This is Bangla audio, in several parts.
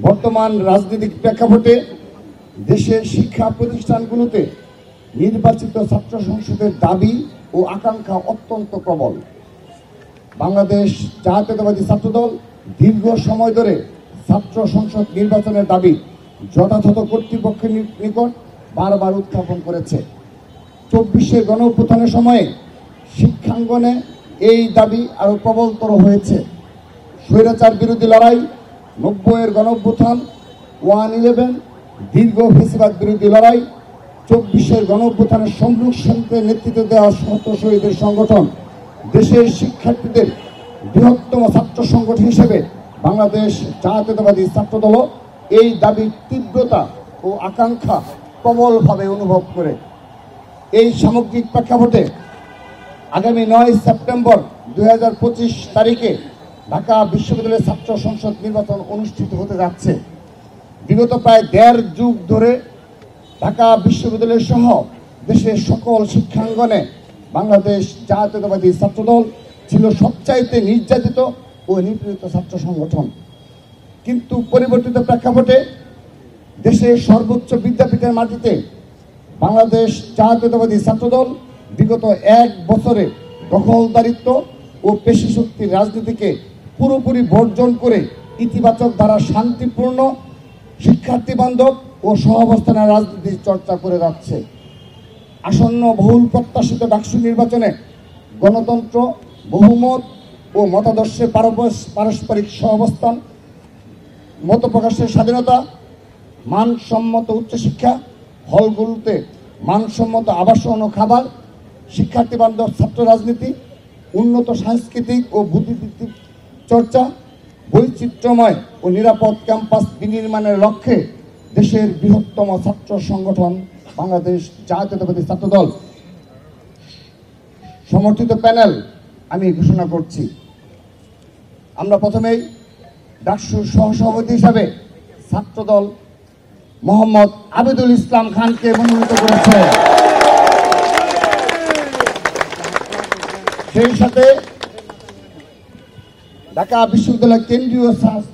বর্তমান রাজনৈতিক প্রেক্ষাপটে দেশের শিক্ষা প্রতিষ্ঠানগুলোতে নির্বাচিত ছাত্র সংসদের দাবি ও আকাঙ্ক্ষা অত্যন্ত প্রবল। বাংলাদেশ জাতীয়তাবাদী ছাত্রদল দীর্ঘ সময় ধরে ছাত্র সংসদ নির্বাচনের দাবি যথাযথ কর্তৃপক্ষের নিকট বারবার উত্থাপন করেছে। 24-এর গণঅভ্যুত্থানের সময়ে শিক্ষাঙ্গনে এই দাবি আরো প্রবলতর হয়েছে। স্বৈরাচার বিরোধী লড়াই, 90-এর গণঅভ্যুত্থান, 1/11, দীর্ঘ ফ্যাসিবাদ বিরোধী লড়াই, 24-এর গণঅভ্যুত্থানের সম্মুখে নেতৃত্ব দেওয়া শত শহীদের সংগঠন, দেশের শিক্ষার্থীদের বৃহত্তম ছাত্র সংগঠন হিসেবে বাংলাদেশ জাতীয়তাবাদী ছাত্রদল এই দাবির তীব্রতা ও আকাঙ্ক্ষা প্রবলভাবে অনুভব করে। এই সামগ্রিক প্রেক্ষাপটে আগামী 9 সেপ্টেম্বর 2025 তারিখে ঢাকা বিশ্ববিদ্যালয়ের ছাত্র সংসদ নির্বাচন অনুষ্ঠিত হতে যাচ্ছে। বিগত প্রায় 1.5 যুগ ধরে ঢাকা বিশ্ববিদ্যালয় সহ দেশের সকল শিক্ষাঙ্গনে বাংলাদেশ জাতীয়তাবাদী ছাত্রদল ছিল সবচাইতে নির্যাতিত ও নিপীড়িত ছাত্র সংগঠন। কিন্তু পরিবর্তিত প্রেক্ষাপটে দেশের সর্বোচ্চ বিদ্যাপীঠের মাটিতে বাংলাদেশ জাতীয়তাবাদী ছাত্রদল বিগত 1 বছরে দখলদারিত্ব ও পেশিশক্তির রাজনীতিকে পুরোপুরি বর্জন করে ইতিবাচক ধারা শান্তিপূর্ণ শিক্ষার্থী বান্ধব ও সহাবস্থানের রাজনীতির চর্চা করে যাচ্ছে। আসন্ন বহুল প্রত্যাশিত ডাকসু নির্বাচনে গণতন্ত্র, বহুমত ও মতাদর্শের পারস্পরিক সহাবস্থান, মত প্রকাশের স্বাধীনতা, মানসম্মত উচ্চশিক্ষা, হলগুলোতে মানসম্মত আবাসন ও খাবার, শিক্ষার্থী বান্ধব ছাত্র রাজনীতি, উন্নত সাংস্কৃতিক ও বুদ্ধিবৃত্তিক চর্চা, বৈচিত্র্যময় ও নিরাপদ ক্যাম্পাস বিনির্মাণের লক্ষ্যে দেশের বৃহত্তম ছাত্র সংগঠন বাংলাদেশ জাতীয়তাবাদী ছাত্রদল সমর্থিত প্যানেল আমি ঘোষণা করছি। আমরা প্রথমেই ডাকসুর সহসভাপতি হিসাবে ছাত্রদল মোহাম্মদ আবিদুল ইসলাম খানকে মনোনীত করেছে। সেই সাথে ঢাকা বিশ্ববিদ্যালয় কেন্দ্রীয়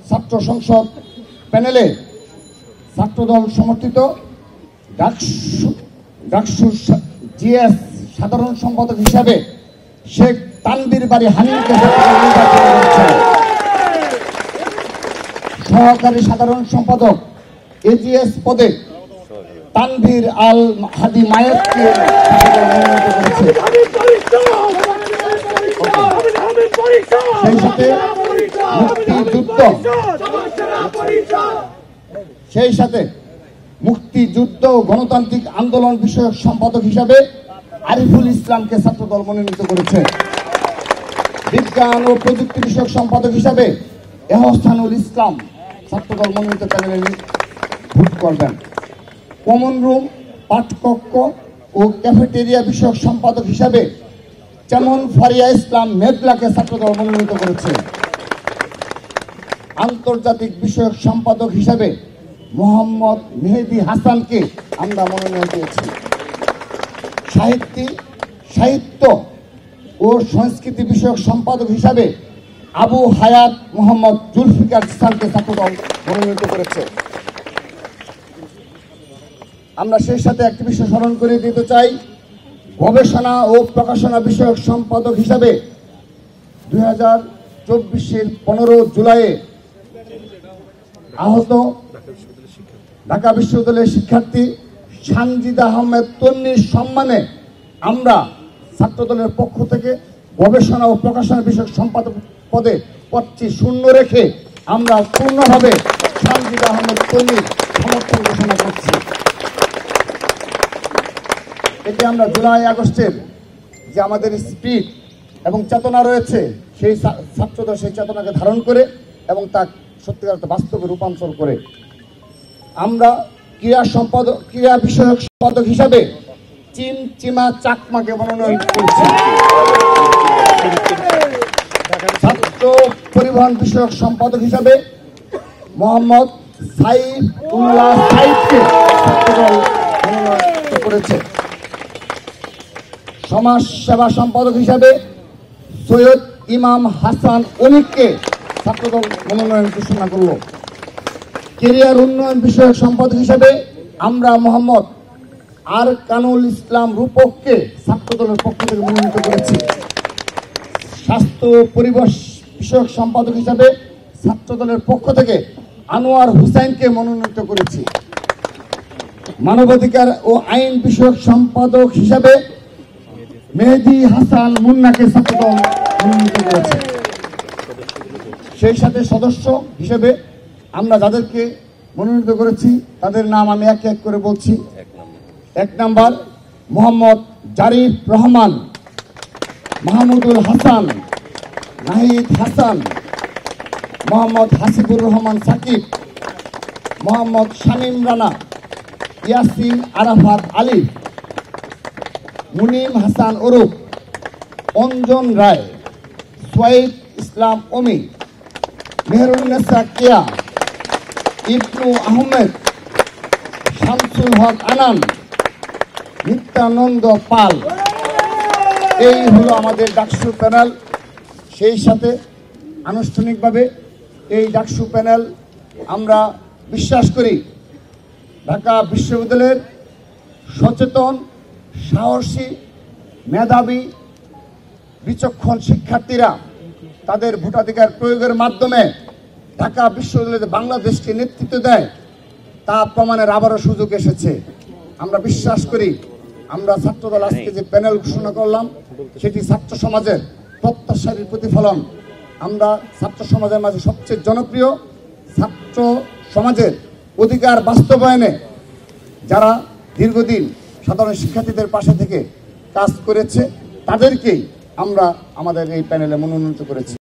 ছাত্র সংসদ প্যানেলে ছাত্রদল সমর্থিত ডাকসুর জিএস সাধারণ সম্পাদক হিসাবে শেখ তানভীর বাড়ি হানিফকে নির্বাচিত করেছে। সহকারী সাধারণ সম্পাদক এজিএস পদে তানভীর আল হাদি মায়েতকে মনোনীত করেছে। সেই সাথে মুক্তিযুদ্ধ ও গণতান্ত্রিক আন্দোলন বিষয়ক সম্পাদক হিসাবে আরিফুল ইসলামকে ছাত্রদল মনোনীত করেছে। বিজ্ঞান ও প্রযুক্তি বিষয়ক সম্পাদক হিসাবে এহসানুল ইসলাম ছাত্রদল মনোনীত প্যানেলে ভোট করবেন। কমন রুম, পাঠকক্ষ ও ক্যাফেটেরিয়া বিষয়ক সম্পাদক হিসাবে যেমন ফারিয়া ইসলাম মেঘলাকে ছাত্রদল মনোনীত করেছে। আন্তর্জাতিক বিষয়ক সম্পাদক হিসাবে মোহাম্মদ মেহেদি হাসানকে আমরা মনোনয়ন দিয়েছি। সাহিত্য ও সংস্কৃতি বিষয়ক সম্পাদক হিসাবে আবু হায়াত মোহাম্মদ জুলফিকার ইসলামকে ছাত্রদল মনোনীত করেছে। আমরা সেই সাথে একটি বিষয় স্মরণ করে দিতে চাই, গবেষণা ও প্রকাশনা বিষয়ক সম্পাদক হিসাবে 2024-এর 15 জুলাই আহত ঢাকা বিশ্ববিদ্যালয়ের শিক্ষার্থী সানজিদা আহমেদ তন্নির সম্মানে আমরা ছাত্রদলের পক্ষ থেকে গবেষণা ও প্রকাশনা বিষয়ক সম্পাদক পদে পদটি শূন্য রেখে আমরা পূর্ণভাবে সানজিদা আহমেদ তন্নির সমর্থন ঘোষণা করছি। এতে আমরা জুলাই আগস্টের যে আমাদের স্পিরিট এবং চেতনা রয়েছে সেই ছাত্রদল সেই চেতনাকে ধারণ করে এবং তা সত্যিকার বাস্তবে রূপান্তর করে আমরা ক্রীড়া বিষয়ক সম্পাদক হিসাবে চিমচিমা চাকমাকে মনোনয়ন করেছি। ছাত্র পরিবহন বিষয়ক সম্পাদক হিসাবে মোহাম্মদ সাইফুল্লাহ সাইফকে ছাত্রদল মনোনয়ন করেছে। সমাজ সেবা সম্পাদক হিসাবে সৈয়দ ইমাম হাসান অনিককে ছাত্রদল মনোনয়ন ঘোষণা করল। ক্যারিয়ার উন্নয়ন বিষয়ক সম্পাদক হিসেবে আমরা মোহাম্মদ আর কানুল ইসলাম রূপককে ছাত্রদলের পক্ষ থেকে মনোনীত করেছি। স্বাস্থ্য পরিবেশ বিষয়ক সম্পাদক হিসেবে ছাত্রদলের পক্ষ থেকে আনোয়ার হুসাইনকে মনোনীত করেছি। মানবাধিকার ও আইন বিষয়ক সম্পাদক হিসেবে মেহেদী হাসান মুন্নাকে ছাত্রদল মনোনীত করেছে। সেই সাথে সদস্য হিসেবে আমরা যাদেরকে মনোনীত করেছি তাদের নাম আমি এক এক করে বলছি। 1 নম্বর মোহাম্মদ জারিফ রহমান, মাহমুদুল হাসান, নাহিদ হাসান, মোহাম্মদ হাসিবুর রহমান সাকিব, মোহাম্মদ শামীম রানা, ইয়াসিন আরাফাত আলী, মুনিম হাসান ওরফ অঞ্জন রায়, সোয়াইব ইসলাম অমি, মেহরুন্নেসা কেয়া, ইবনু আহমেদ, শামসুল হক আনান, নিত্যানন্দ পাল। এই হলো আমাদের ডাকসু প্যানেল। সেই সাথে আনুষ্ঠানিকভাবে এই ডাকসু প্যানেল আমরা বিশ্বাস করি ঢাকা বিশ্ববিদ্যালয়ের সচেতন, সাহসী, মেধাবী, বিচক্ষণ শিক্ষার্থীরা তাদের ভোটাধিকার প্রয়োগের মাধ্যমে ঢাকা বিশ্ববিদ্যালয়ে বাংলাদেশকে নেতৃত্ব দেয়, তা প্রমাণের আবারও সুযোগ এসেছে। আমরা বিশ্বাস করি আমরা ছাত্রদল আজকে যে প্যানেল ঘোষণা করলাম সেটি ছাত্র সমাজের প্রত্যাশার প্রতিফলন। আমরা ছাত্র সমাজের মাঝে সবচেয়ে জনপ্রিয়, ছাত্র সমাজের অধিকার বাস্তবায়নে যারা দীর্ঘদিন সাধারণ শিক্ষার্থীদের পাশে থেকে কাজ করেছে তাদেরকেই আমরা আমাদের এই প্যানেলে মনোনীত করেছি।